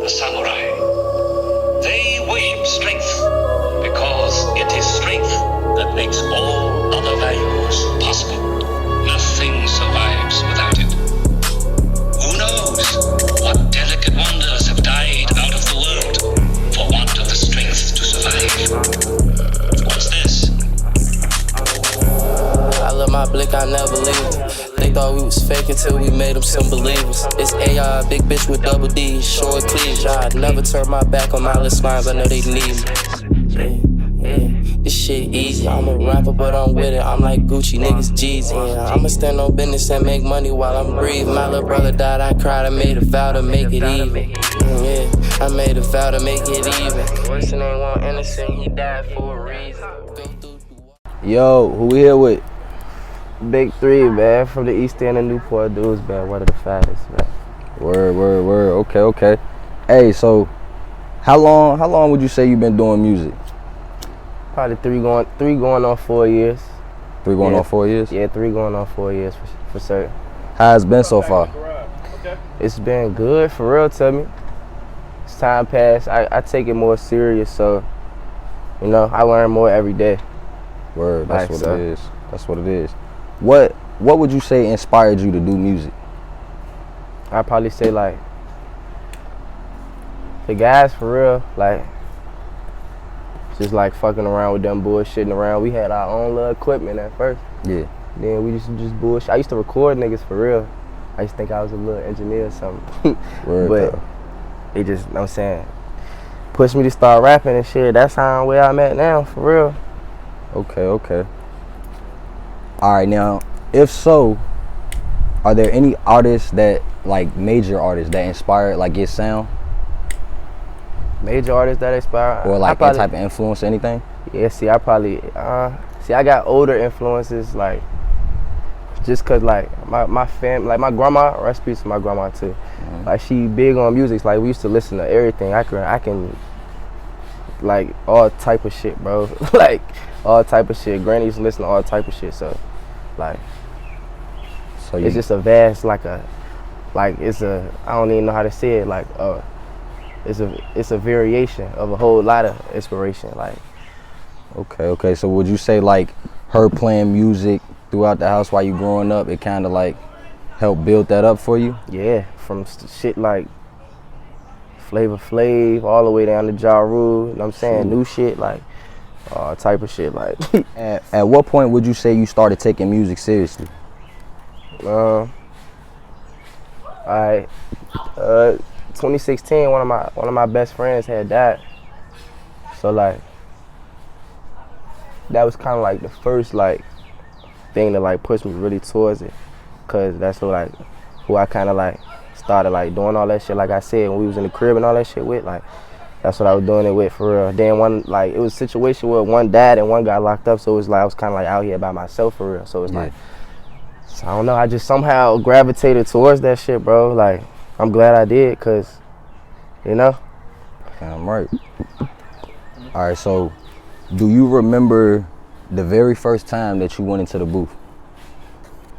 the samurai. They worship strength because it is strength that makes all other values possible. Nothing survives without it. Who knows what delicate wonders have died out of the world for want of the strength to survive? What's this? I love my blick, I never leave it. They thought we was fake until we made them some believers. It's AI, big bitch with double D's, showing cleavage. I'd never turn my back on my little slimes, I know they need me. Yeah, this shit easy. I'm a rapper, but I'm with it. I'm like Gucci, niggas G's. Yeah, I'ma stand on business and make money while I'm breathing. My little brother died, I cried, I made a vow to make it even. Yeah, I made a vow to make it even. Person ain't one innocent, he died for a reason. Yo, who we here with? Big 3, man, from the East End of Newport dudes, man, one of the fattest, man. Word. Okay. Hey, so how long would you say you've been doing music? Probably three going on 4 years. 3 going on 4 years? Yeah, 3 going on 4 years for certain. How's it been so far? It's been good, for real, to me. As time passed, I take it more serious, so, you know, I learn more every day. Word, that's what it is. That's what it is. What would you say inspired you to do music? I'd probably say, like, the guys, for real, like, just like fucking around with them, bullshitting around. We had our own little equipment at first. Yeah. Then we just bullshit. I used to record niggas for real. I used to think I was a little engineer or something. Word, but though. they just, you know what I'm saying, pushed me to start rapping and shit. That's how where I'm at now, for real. Okay. All right, now, if so, are there any artists that, like, major artists that inspired, like, your sound? Major artists that inspire? Or, like, that type of influence, anything? Yeah, see, I probably, I got older influences, like, just cause, like, my fam, like, my grandma, rest in peace to my grandma, too. Mm-hmm. Like, she big on music. Like, we used to listen to everything. I can, like, all type of shit, bro. Like, all type of shit. Granny used to listen to all type of shit, so, like, it's just a vast, I don't even know how to say it, like, it's a variation of a whole lot of inspiration, like. Okay, so would you say, like, her playing music throughout the house while you growing up, it kind of, like, helped build that up for you? Yeah, from shit like Flavor Flav all the way down to Ja Rule, you know what I'm saying? New shit, like, all type of shit, like. At what point would you say you started taking music seriously? 2016, one of my best friends had died. So, like, that was kind of like the first, like, thing that, like, pushed me really towards it, cause that's who I kind of, like, started, like, doing all that shit. Like I said, when we was in the crib and all that shit with, like, that's what I was doing it with, for real. Then it was a situation where one died and one got locked up, so it was like I was kind of like out here by myself, for real. So it's like, so I don't know, I just somehow gravitated towards that shit, bro. Like, I'm glad I did, cause, you know. I'm right. All right, so do you remember the very first time that you went into the booth?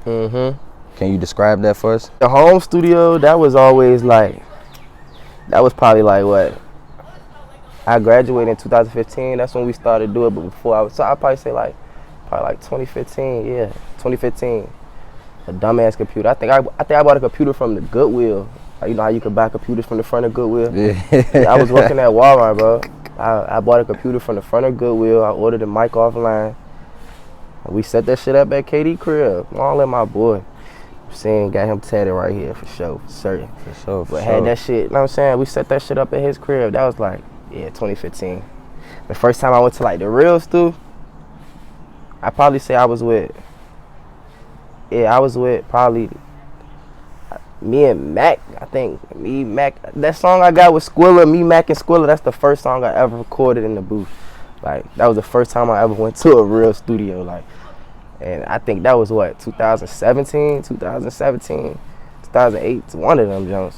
Mm-hmm. Can you describe that for us? The home studio, that was always like, that was probably like what? I graduated in 2015. That's when we started doing it. But before so I'd probably say probably 2015. Yeah, 2015. A dumbass computer. I think I bought a computer from the Goodwill. Like, you know how you could buy computers from the front of Goodwill? Yeah. I was working at Walmart, bro. I bought a computer from the front of Goodwill. I ordered a mic offline. We set that shit up at KD crib. All in my boy. Got him tatted right here for sure, for certain. For sure. But had that shit, you know what I'm saying? We set that shit up at his crib. That was like, 2015. The first time I went to, like, the real stu, I probably say I was with probably me and Mac. I think me, Mac. That song I got with Squilla, me, Mac, and Squilla, that's the first song I ever recorded in the booth. Like, that was the first time I ever went to a real studio, like. And I think that was what, 2017, 2008, one of them Jones.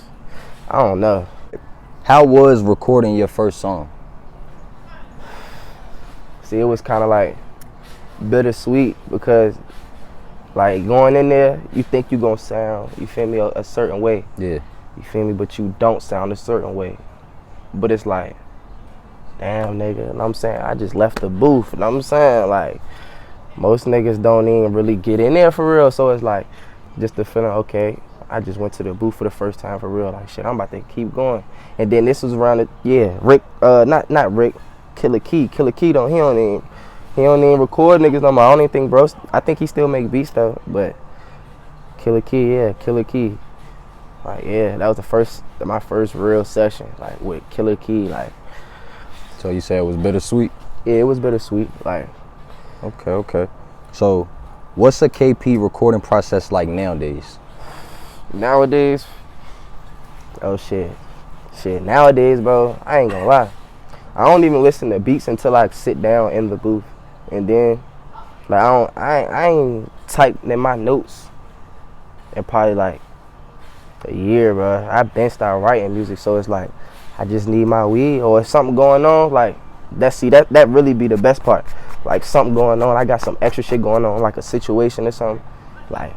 I don't know. How was recording your first song? See, it was kind of like bittersweet because, like, going in there, you think you gonna sound, you feel me, a certain way. Yeah. You feel me? But you don't sound a certain way. But it's like, damn, nigga. You know what I'm saying? I just left the booth. You know what I'm saying? Like, most niggas don't even really get in there for real. So it's like, just the feeling, okay, I just went to the booth for the first time for real. Like, shit, I'm about to keep going. And then this was around the, Rick, not Rick, Killer Key. Killer Key, he don't even record niggas no more. I don't even think, bro, I think he still make beats though. But Killer Key. Like, yeah, that was my first real session, like, with Killer Key, like. So you said it was bittersweet? Yeah, it was bittersweet, like. Okay. So, what's a KP recording process like nowadays? Nowadays, oh shit, nowadays, bro, I ain't gonna lie. I don't even listen to beats until I sit down in the booth. And then, like, I ain't typed in my notes in probably, like, a year, bro. I been started writing music, so it's like I just need my weed, or if something going on, like that really be the best part. Like, something going on, I got some extra shit going on, like a situation or something. Like,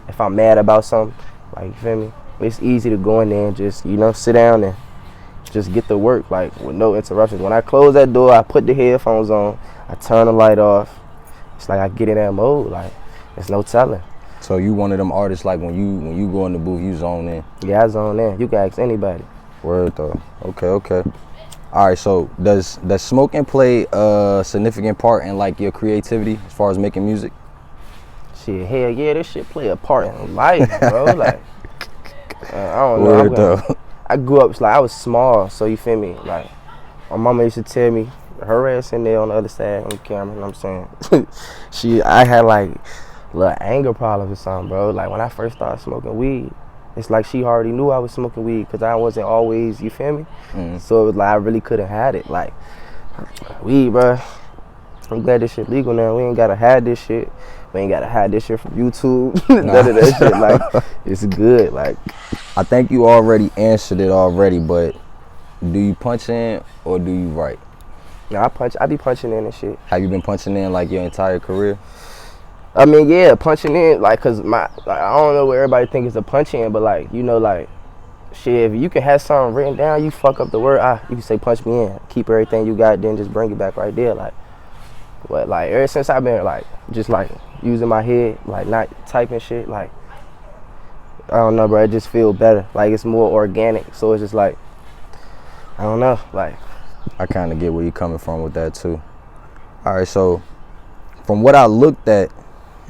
if I'm mad about something, like, you feel me? It's easy to go in there and just, sit down and just get to work, like, with no interruptions. When I close that door, I put the headphones on, I turn the light off. It's like I get in that mode, like, there's no telling. So you one of them artists, like, when you go in the booth, you zone in? Yeah, I zone in. You can ask anybody. Word though. Okay. All right, so does smoking play a significant part in, like, your creativity as far as making music? Shit, hell yeah, this shit play a part in life, bro. Like, I don't know. Word though. I grew up, like, I was small, so you feel me? Like, my mama used to tell me, her ass in there on the other side on the camera, you know what I'm saying? I had, like, little anger problems or something, bro. Like, when I first started smoking weed, it's like she already knew I was smoking weed because I wasn't always, you feel me? Mm-hmm. So it was like I really couldn't hide it. Like, weed, bro, I'm glad this shit legal now. We ain't gotta hide this shit. We ain't gotta hide this shit from YouTube. None of that shit. Like, it's good. Like, I think you already answered it already, but do you punch in or do you write? No, I be punching in and shit. Have you been punching in, like, your entire career? I mean, yeah, punching in, like, cause I don't know what everybody think is a punch in, but, like, like, shit, if you can have something written down, you fuck up the word, you can say punch me in, keep everything you got, then just bring it back right there, like. But, like, ever since I've been, like, just, like, using my head, like, not typing shit, like, I don't know, bro, it just feel better, like, it's more organic, so it's just, like, I don't know, like. I kind of get where you're coming from with that too. All right, so from what I looked at,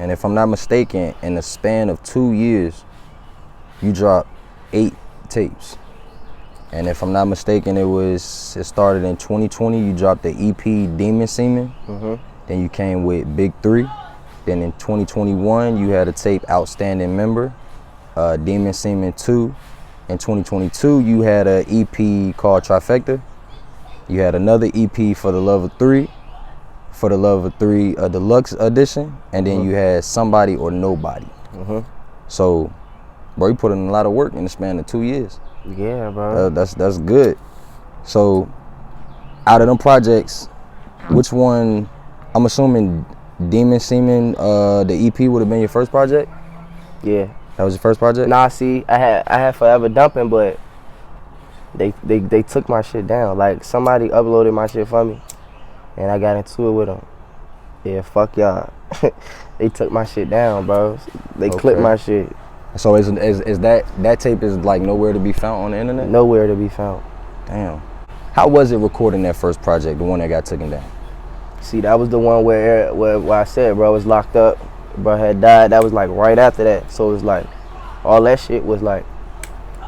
and if I'm not mistaken, in the span of 2 years, you dropped 8 tapes. And if I'm not mistaken, it started in 2020. You dropped the EP Demon Semen. Mm-hmm. Then you came with Big 3. Then in 2021, you had a tape Outstanding Member, Demon Semen 2. In 2022, you had an EP called Trifecta. You had another EP For the Love of 3. For the Love of 3 Deluxe Edition, and then you had Somebody or Nobody. Mm-hmm. So, bro, you put in a lot of work in the span of 2 years. Yeah, bro. That's good. So, out of them projects, which one? I'm assuming Demon Semen, the EP would have been your first project. Yeah, that was your first project. Nah, see, I had Forever Dumping, but they took my shit down. Like, somebody uploaded my shit for me. And I got into it with them. Yeah, fuck y'all. They took my shit down, bro. They clipped my shit. So is that tape is, like, nowhere to be found on the internet? Nowhere to be found. Damn. How was it recording that first project, the one that got taken down? See, that was the one where I said, bro, was locked up. Bro had died. That was, like, right after that. So it was like, all that shit was like,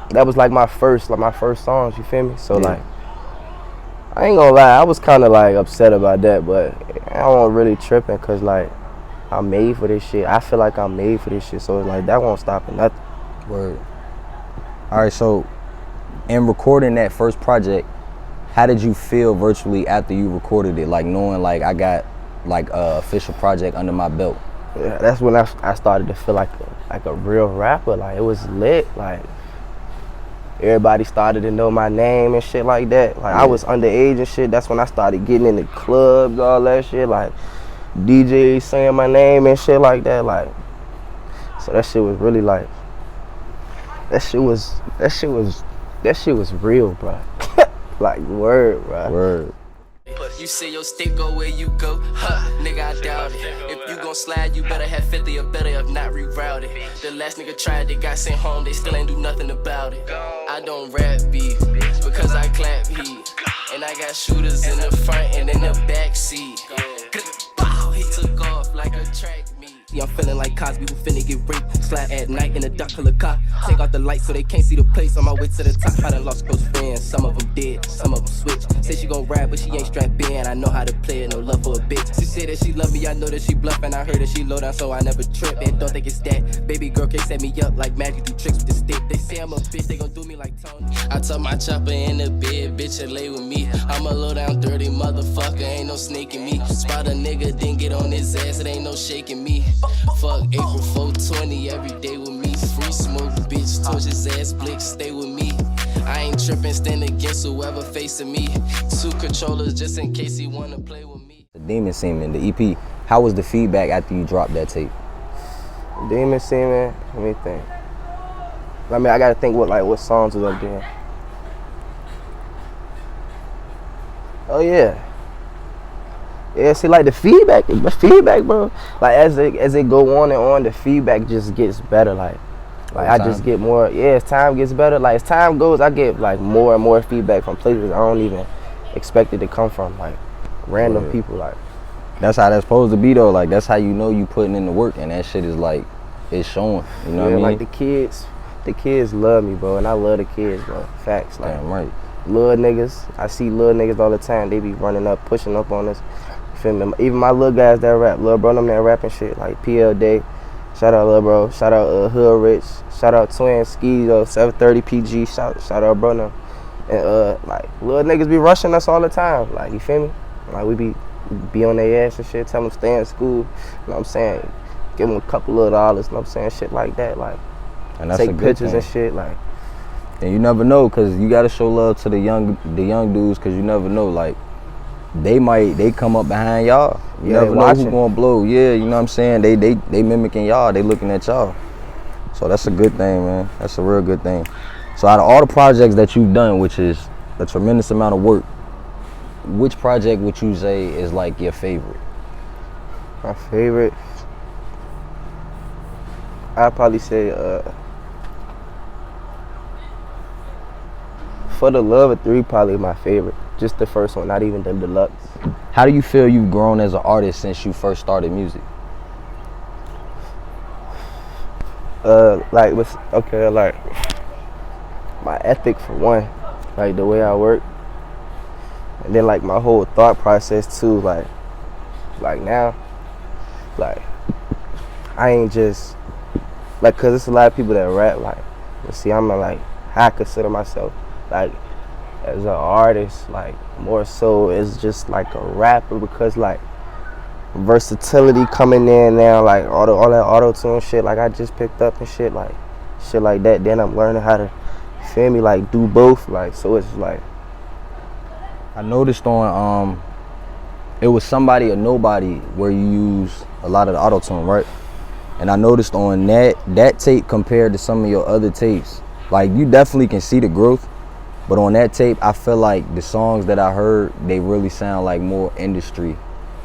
that was like my first songs, you feel me? So yeah. Like, I ain't gonna lie, I was kind of, like, upset about that, but I wasn't really tripping because, like, I'm made for this shit. I feel like I'm made for this shit, so it's like, that won't stop at nothing. Word. All right, so in recording that first project, how did you feel virtually after you recorded it? Like, knowing, like, I got, like, a official project under my belt. Yeah, that's when I started to feel like a real rapper. Like, it was lit. Like, everybody started to know my name and shit like that. Like, yeah. I was underage and shit. That's when I started getting in the clubs, all that shit. Like, DJs saying my name and shit like that. Like, so that shit was really, like, that shit was real, bro. Like word, bro. Word. You say your stick go where you go, huh? Nigga, I doubt it. If you gon' slide, you better have 50 or better, if not rerouted. The last nigga tried, they got sent home, they still ain't do nothing about it. I don't rap beef because I clap heat, and I got shooters in the front and in the back seat. He took off like a track meet. Yeah, I'm feeling like Cosby who finna get raped. Slap at night in a dark color car. Take out the lights so they can't see the place. On my way to the top, I done lost close friends. Some of them dead, some of them switch. Say she gon' ride, but she ain't strapped in. I know how to play it, no love for a bitch. She said that she love me, I know that she bluffing. I heard that she low down, so I never trip. And don't think it's that. Baby girl can't set me up like magic, do tricks with the stick. They say I'm a bitch, they gon' do me like Tony. I tuck my chopper in the bed, bitch, and lay with me. I'm a low down dirty motherfucker, ain't no snaking me. Spot a nigga, then get on his ass, it ain't no shaking me. Fuck April 420, every day with me. Free smoke, bitch, torch his ass, blick, stay with me. I ain't tripping, stand against whoever facing me. 2 controllers just in case he wanna play with me. The Demon Semen, the EP, how was the feedback after you dropped that tape? Demon Semen, let me think. I mean, I gotta think what songs was up there. Oh yeah. Yeah, see, like the feedback, bro. Like as it go on and on, the feedback just gets better. Like I just get more. Yeah, as time gets better. Like as time goes, I get like more and more feedback from places I don't even expect it to come from. Like random people. Like that's how that's supposed to be though. Like that's how you know you putting in the work, and that shit is like it's showing. You know what I mean? Like the kids love me, bro, and I love the kids, bro. Facts. Like damn right. Little niggas, I see little niggas all the time. They be running up, pushing up on us. Feel me? Even my little guys that rap, little bro, them that rapping shit like PL Day. Shout out little bro. Shout out Hood Rich. Shout out Twin Ski 730 PG. Shout out bro them. And like little niggas be rushing us all the time. Like you feel me? Like we be on their ass and shit. Tell them stay in school. You know what I'm saying? Give them a couple of dollars. You know what I'm saying? Shit like that. Like and that's take a good pictures thing. and shit. Like. And you never know, cause you gotta show love to the young dudes, cause you never know, like they come up behind y'all. You never know who gonna blow. Yeah, you know what I'm saying? They mimicking y'all, they looking at y'all. So that's a good thing, man. That's a real good thing. So out of all the projects that you've done, which is a tremendous amount of work, which project would you say is like your favorite? My favorite, I'd probably say For the Love of 3 probably my favorite. Just the first one, not even the deluxe. How do you feel you've grown as an artist since you first started music? Like my ethic for one, like the way I work, and then like my whole thought process too. Like now, like I ain't just like, cause it's a lot of people that rap. Like, you see, I'm I consider myself like as an artist, like more so as just like a rapper, because like versatility coming in now, like all that auto-tune shit, like I just picked up and shit like that. Then I'm learning how to, feel me, like do both. Like, so it's like I noticed on it was Somebody or Nobody where you use a lot of the auto-tune, right? And I noticed on that tape compared to some of your other tapes, like you definitely can see the growth. But on that tape, I feel like the songs that I heard, they really sound like more industry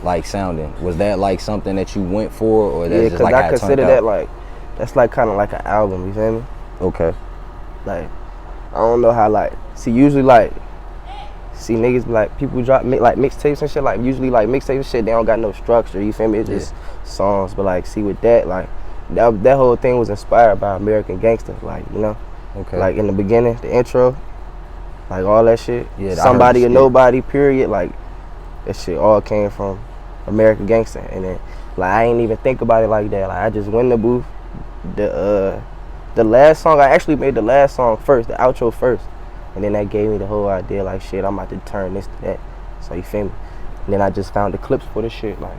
like sounding. Was that like something that you went for, or that's just like I consider that like, that's like kind of like an album, you feel me? Okay. Like, I don't know how, like, usually like, niggas be like, people drop like mixtapes and shit, like usually like mixtapes and shit, they don't got no structure, you feel me? It's just songs. But like, with that, like, that whole thing was inspired by American Gangster, like, you know? Okay. Like in the beginning, the intro, like all that shit. Yeah. Somebody or Nobody, period. Like that shit all came from American Gangster. And then like I ain't even think about it like that. Like I just went in the booth. The last song, I actually made the last song first, the outro first. And then that gave me the whole idea, like shit, I'm about to turn this to that. So you feel me? And then I just found the clips for the shit, like.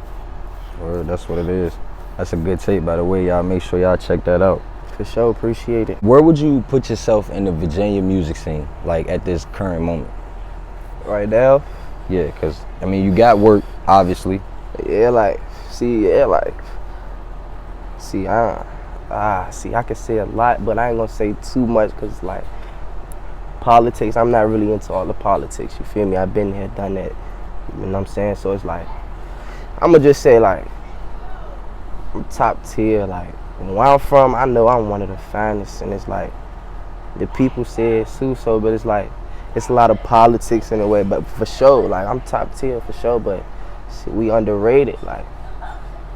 Word, that's what it is. That's a good tape, by the way. Y'all make sure y'all check that out. For sure, appreciate it. Where would you put yourself in the Virginia music scene, like at this current moment? Right now? Yeah, because, I mean, you got work, obviously. Yeah, like, See, I could say a lot, but I ain't gonna say too much because like politics, I'm not really into all the politics, you feel me? I've been there, done that, you know what I'm saying? So it's like, I'm gonna just say like, I'm top tier, like, where I'm from, I know I'm one of the finest, and it's like, the people say it too, so, but it's like, it's a lot of politics in a way, but for sure, like, I'm top tier for sure, but shit, we underrated, like,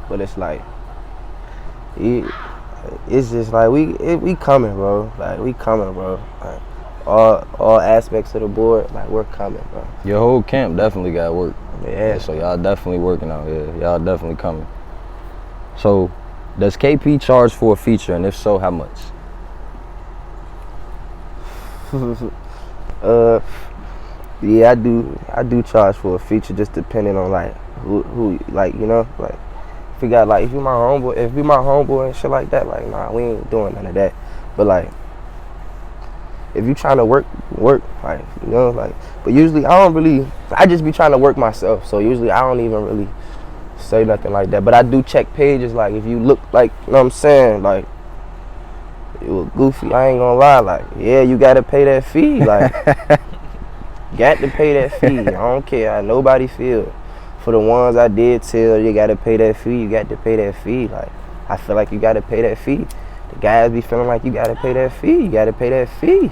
but it's like, it's just like, we coming, bro, like, we coming, bro, like, all aspects of the board, like, we're coming, bro. Your whole camp definitely got work. Yeah. So y'all definitely working out here. Y'all definitely coming. So, does KP charge for a feature, and if so, how much? Yeah, I do charge for a feature, just depending on like who like, you know, like if you my homeboy and shit like that, like nah, we ain't doing none of that. But like if you trying to work, like, you know, like, but usually I just be trying to work myself, so usually I don't even really say nothing like that. But I do check pages, like if you look like, you know what I'm saying, like it was goofy, I ain't gonna lie, like, yeah, you gotta pay that fee, like got to pay that fee. I don't care how nobody feel. For the ones I did tell, you gotta pay that fee, you got to pay that fee. Like, I feel like you gotta pay that fee. The guys be feeling like you gotta pay that fee. You gotta pay that fee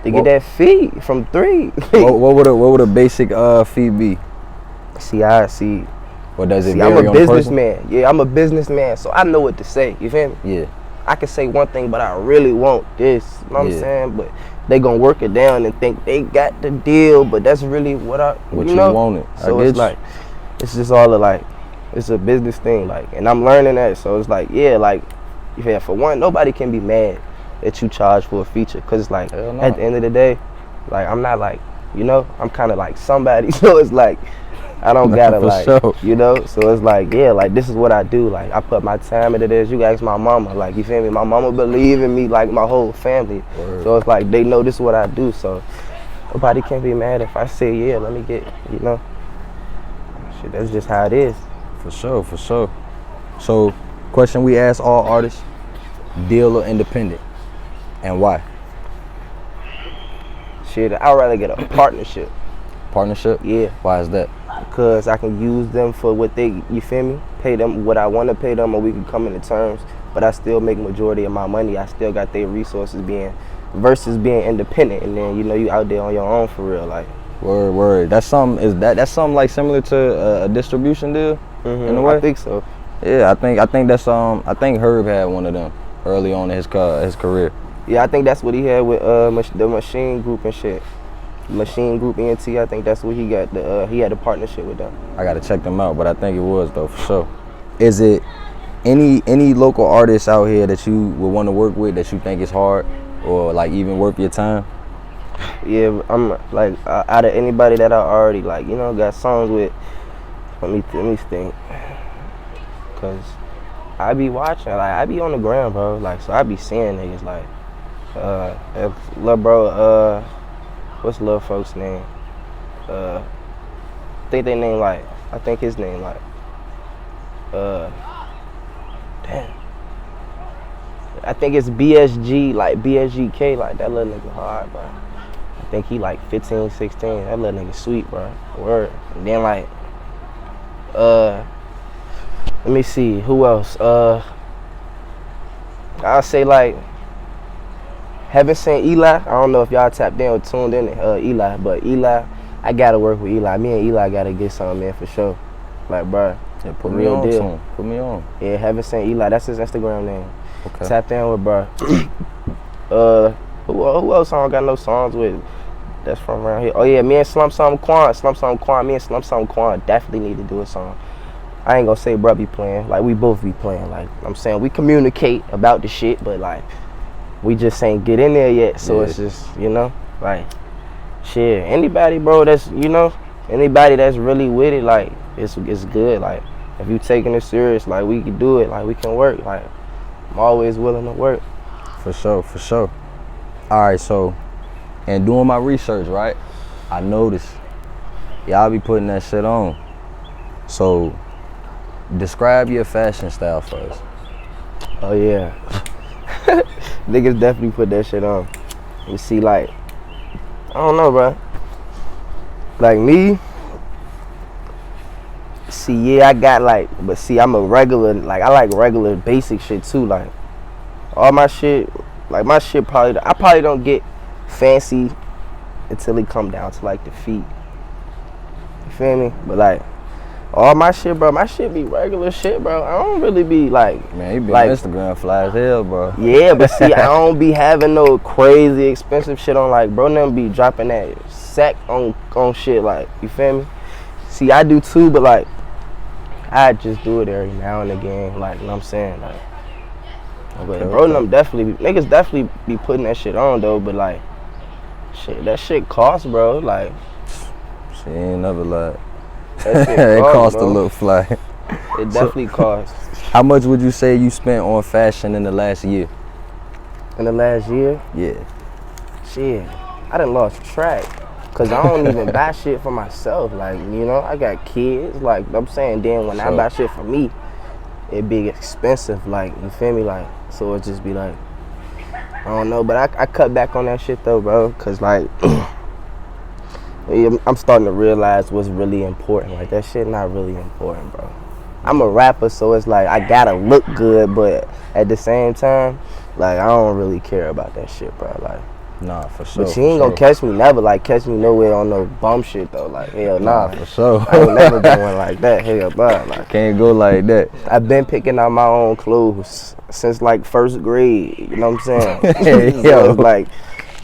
to get that fee from 3. what would a basic fee be? See. Or does it See, vary I'm a on the person? businessman. Yeah, I'm a businessman, so I know what to say. You feel me? Yeah. I can say one thing, but I really want this. You know what I'm saying? But they gonna work it down and think they got the deal, but that's really what you know? wanted. So it's like, it's just all of like, it's a business thing, like, and I'm learning that. So it's like, yeah, like, yeah, for one, nobody can be mad that you charge for a feature, cause it's like, at the end of the day, like, I'm not like, you know, I'm kind of like somebody, so it's like, I don't gotta like, sure. you know, so it's like, yeah, like, this is what I do, like, I put my time into this. You guys, my mama, like, you feel me? My mama believe in me, like, my whole family. Word. So it's like, they know this is what I do, so nobody can be mad if I say, yeah, let me get, you know, shit, that's just how it is. For sure. So, question we ask all artists, deal or independent, and why? Shit, I'd rather get a partnership. Partnership? Yeah. Why is that? Because I can use them for what they, you feel me? Pay them what I want to pay them, or we can come into terms, but I still make majority of my money. I still got their resources versus being independent, and then, you know, you out there on your own for real, like. Word. That's something like similar to a distribution deal in a way? I think so. Yeah, I think that's I think Herb had one of them early on in his career. Yeah, I think that's what he had with the Machine Group and shit. Machine Group ENT, I think that's what he got. He had a partnership with them. I gotta check them out, but I think it was though, for sure. Is it any local artists out here that you would want to work with that you think is hard or like even worth your time? Yeah, I'm like out of anybody that I already like, you know, got songs with. Let me think, cause I be watching, like I be on the ground, bro. Like, so I be seeing niggas like, lil' bro, what's lil' folks' name? I think they name like, I think his name like, damn. I think it's BSG, like BSGK, like that little nigga hard, bro. I think he like 15, 16. That little nigga sweet, bro. Word. And then like, let me see, who else? I'll say like, haven't seen Eli. I don't know if y'all tapped in or tuned in to Eli, but Eli, I gotta work with Eli. Me and Eli gotta get something in for sure. Like, bro, Yeah, put me on to him. Put me on. Yeah, haven't seen Eli. That's his Instagram name. Okay. Tapped in with, bro. Who else I don't got no songs with? That's from around here. Oh yeah, me and Slump Something Quan. Me and Slump Something Quan definitely need to do a song. I ain't gonna say bro be playing. Like, we both be playing. Like, I'm saying, we communicate about the shit, but like, we just ain't get in there yet. So it's just, you know, like, shit. Anybody, bro, that's, you know, anybody that's really with it, like, it's good. Like, if you taking it serious, like, we can do it. Like, we can work. Like, I'm always willing to work. For sure. All right, so, and doing my research, right, I noticed y'all be putting that shit on. So, describe your fashion style for us. Oh, yeah. Niggas definitely put that shit on. You see, like, I don't know, bro. Like me, see, yeah, I got like, but see, I'm a regular, like, I like regular basic shit too. Like, all my shit, like, my shit I probably don't get fancy until it come down to like the feet. You feel me? But like, all my shit, bro, my shit be regular shit, bro. I don't really be like, Man, you be like, on Instagram fly as hell, bro. yeah, but see, I don't be having no crazy expensive shit on. Like, bro, them be dropping that sack on shit. Like, you feel me? See, I do too, but like, I just do it every now and again. Like, you know what I'm saying? Like, but bro, them niggas definitely be putting that shit on though. But like, shit, that shit costs, bro. Like, She ain't never lied. that shit It cost bro. a little fly. It definitely costs. How much would you say you spent on fashion in the last year? In the last year, Yeah. shit, I done lost track. Cause I don't even buy shit for myself. Like, you know, I got kids. Like, I'm saying, then when I buy shit for me, it be expensive. Like, you feel me? Like, so it just be like, I don't know. But I cut back on that shit though, bro. Cause like, I'm starting to realize what's really important. Like, that shit not really important, bro. I'm a rapper, so it's like I gotta look good, but at the same time, like, I don't really care about that shit, bro. Like, Nah, for sure. but you ain't gonna catch me never, like, catch me nowhere on no bum shit though. Like, hell nah. For sure. I ain't never going like that. Hell, bro. Like, Can't go like that. I've been picking out my own clothes since like first grade. You know what I'm saying? Yo. So it's like,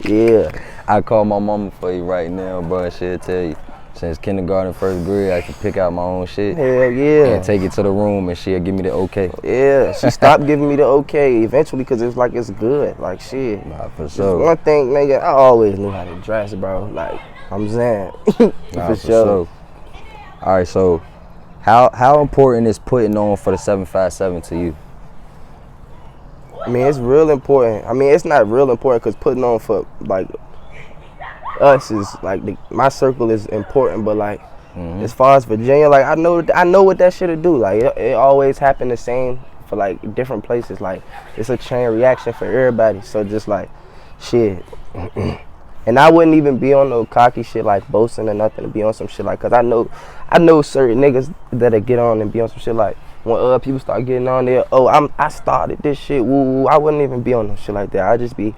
yeah. I call my mama for you right now, bro. She'll tell you. Since kindergarten, first grade, I can pick out my own shit Hell yeah. and take it to the room, and she'll give me the okay. Yeah, she stopped giving me the okay eventually because it's like it's good. Like, shit. Nah, for Just sure. one thing, nigga, I always knew how to dress, bro. Like, I'm saying. Nah, for sure. All right, so how important is putting on for the 757 to you? I mean, it's real important. I mean, it's not real important because putting on for, like, us is, like, my circle is important, but, like, as far as Virginia, like, I know what that shit'll do. Like, it always happen the same for, like, different places. Like, it's a chain reaction for everybody. So just, like, shit. And I wouldn't even be on no cocky shit like boasting or nothing to be on some shit like, cause I know certain niggas that'll get on and be on some shit like when other people start getting on there, I started this shit, woo. I wouldn't even be on no shit like that. I'd just be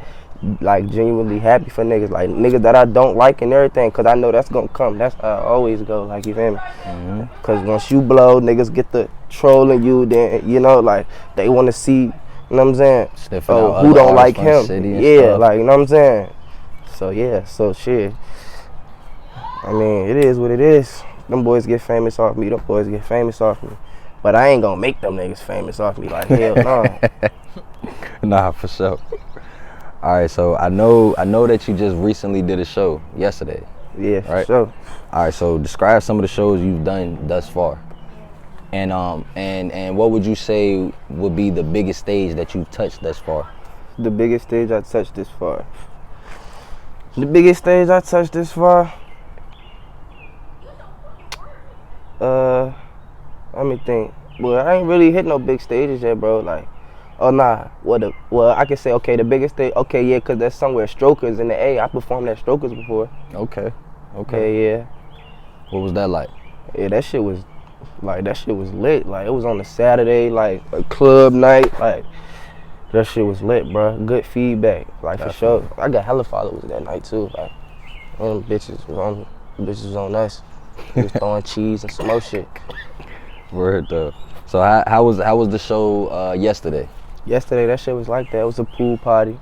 like genuinely happy for niggas, like niggas that I don't like and everything, cause I know that's gonna come. That's how I always go, like, you feel me? Cause once you blow, niggas get the trolling you, then, you know, like, they wanna see, you know what I'm saying? Sniffing out Who other don't like artists from him? the city and Yeah, stuff. like, you know what I'm saying? So yeah, so shit. I mean, it is what it is. Them boys get famous off me. Them boys get famous off me. But I ain't gonna make them niggas famous off me. Like, hell no. Nah, for sure. All right, so I know that you just recently did a show yesterday. Yeah, for Right. sure. All right, so describe some of the shows you've done thus far, and what would you say would be the biggest stage that you've touched thus far? The biggest stage I touched this far. The biggest stage I touched this far. Let me think. Well, I ain't really hit no big stages yet, bro. Like, oh nah. Well, I can say, okay, the biggest stage. Okay, yeah, cause that's somewhere Strokers in the A. I performed at Strokers before. Okay. Yeah. What was that like? Yeah, that shit was lit. Like, it was on a Saturday, like a club night. Like, that shit was lit, bro. Good feedback, like, for sure. I got hella followers that night too. Like, them bitches was on us. We was throwing cheese and some more shit. Word though. So how was the show yesterday? Yesterday, that shit was like that. It was a pool party.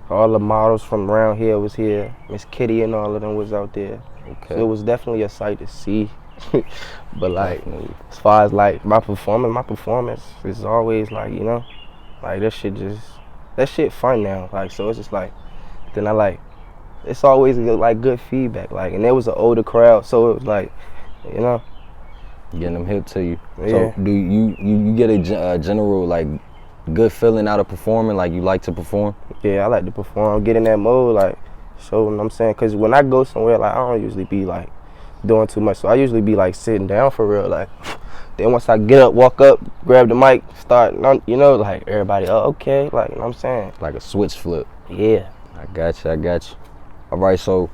All the models from around here was here. Miss Kitty and all of them was out there. Okay. So it was definitely a sight to see. But like, as far as like my performance is always like, you know, like that shit fun now. Like, so it's just like, then I like, it's always like good feedback. Like, and there was an older crowd, so it was like, you know. Getting them hip to you. Yeah. So do you get a general like good feeling out of performing? Like you like to perform? Yeah, I like to perform, get in that mode, like, show what I'm saying. Cause when I go somewhere, like, I don't usually be like doing too much. So I usually be like sitting down for real, like, Then once I get up, walk up, grab the mic, start, you know, like everybody, oh, okay, like, you know what I'm saying? Like a switch flip. Yeah. I got you. All right, so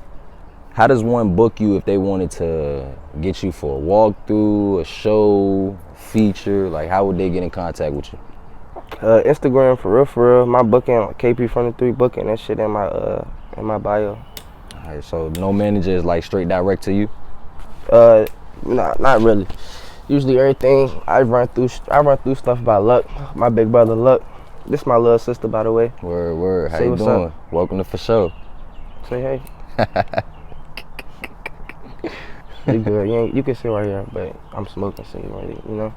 how does one book you if they wanted to get you for a walkthrough, a show, a feature? Like, how would they get in contact with you? Instagram, for real. My booking, like KPFRMDA3 booking, that shit in my bio. All right, so no manager is like straight direct to you? Nah, not really. Usually everything I run through stuff by Luck, my big brother Luck. This my little sister, by the way. Word. How Say you what's doing? up. Welcome to For Show. Say hey. You good? You can sit right here, but I'm smoking, so you know.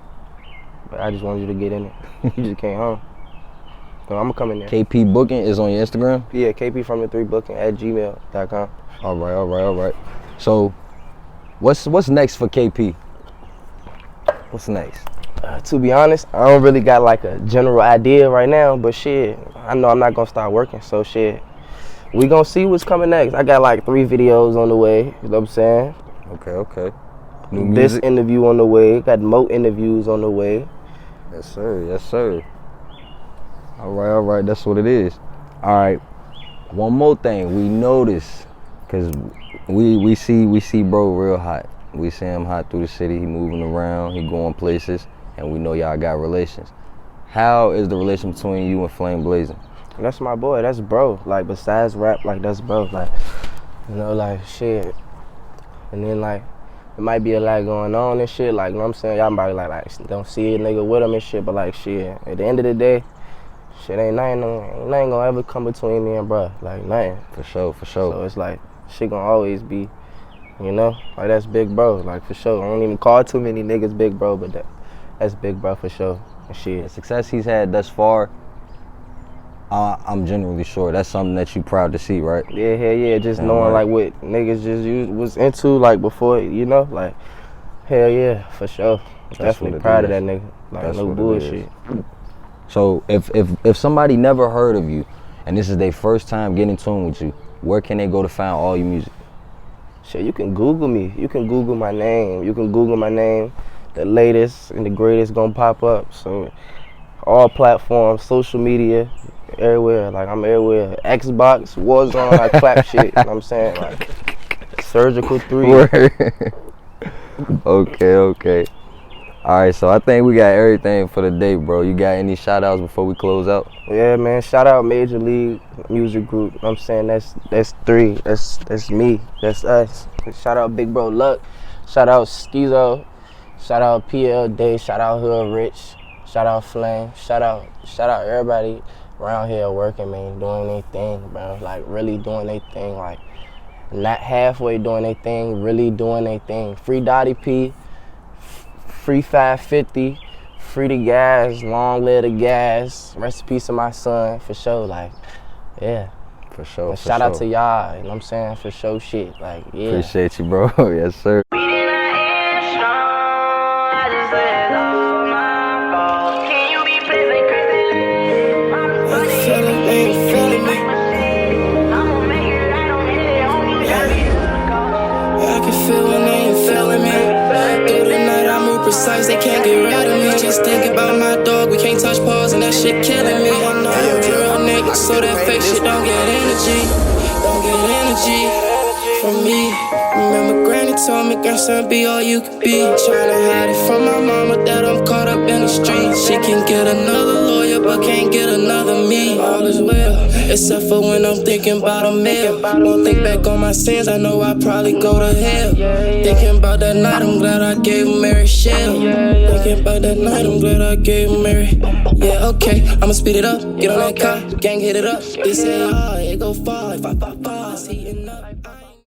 But I just wanted you to get in it. You just came home. So I'm gonna come in there. KP Booking is on your Instagram? Yeah, KPFRMDA3 booking at gmail.com. All right. So, what's next for KP? What's next? To be honest, I don't really got like a general idea right now, but shit, I know I'm not gonna start working, so shit, we gonna see what's coming next. I got like 3 videos on the way, you know what I'm saying? Okay. New This music? interview on the way, got more interviews on the way. Yes, sir. All right, that's what it is. All right, one more thing we noticed, cause we see bro real hot. We see him hot through the city. He moving around, he going places, and we know y'all got relations. How is the relation between you and Flame Blazing? That's my boy, that's bro. Like besides rap, like that's bro. Like, you know, like shit. And then like it might be a lot going on and shit. Like, you know what I'm saying? Y'all might like don't see a nigga with him and shit, but like shit. At the end of the day, shit ain't nothing gonna ever come between me and bro. Like nothing. For sure. So it's like shit gonna always be, you know, like that's big bro. Like for sure. I don't even call too many niggas big bro, but that's big bro for sure. And shit. The success he's had thus far, I'm generally sure that's something that you proud to see, right? Yeah, hell yeah. Just Damn knowing right. like what niggas was into like before, you know, like hell yeah, for sure. Definitely what it proud of is. that nigga. Like That's no what it bullshit. So if somebody never heard of you, and this is their first time getting in tune with you, where can they go to find all your music? Shit, you can Google me. You can Google my name. The latest and the greatest gonna pop up. So all platforms, social media, everywhere. Like I'm everywhere. Xbox, Warzone, I clap shit. You know what I'm saying? Like Surgical 3. Word. Okay. All right, so I think we got everything for the day, bro. You got any shout outs before we close out? Yeah, man. Shout out Major League Music Group. You know what I'm saying? That's 3. That's me. That's us. Shout out Big Bro Luck. Shout out Skeezo. Shout out PL Day. Shout out Hood Rich. Shout out Flame. Shout out everybody around here working, man, doing their thing, bro. Like really doing their thing. Like not halfway doing their thing, really doing their thing. Free Dottie P. Free 550, free the gas, long live the gas, rest in peace of my son, for sure, like, yeah. For sure. And shout out to y'all, you know what I'm saying, for sure shit, like, yeah. Appreciate you, bro. Yes, sir. Precise, they can't get rid of me. Just think about my dog, we can't touch paws and that shit killing me. I know you're a real nigga, so that fake shit don't get energy. From me. Remember granny told me, grandson, be all you can be. Tryna hide it from my mama that I'm caught up in the streets. She can get another lawyer, but can't get another me. All is well, except for when I'm thinking about a meal. Won't think back on my sins, I know I'd probably go to hell. Thinking about that night, I'm glad I gave Mary Shell. Thinking about that night, I'm glad I gave Mary. Yeah, okay, I'ma speed it up, get on that car, gang hit it up. They say, oh, it go far if I pop bars, heating up.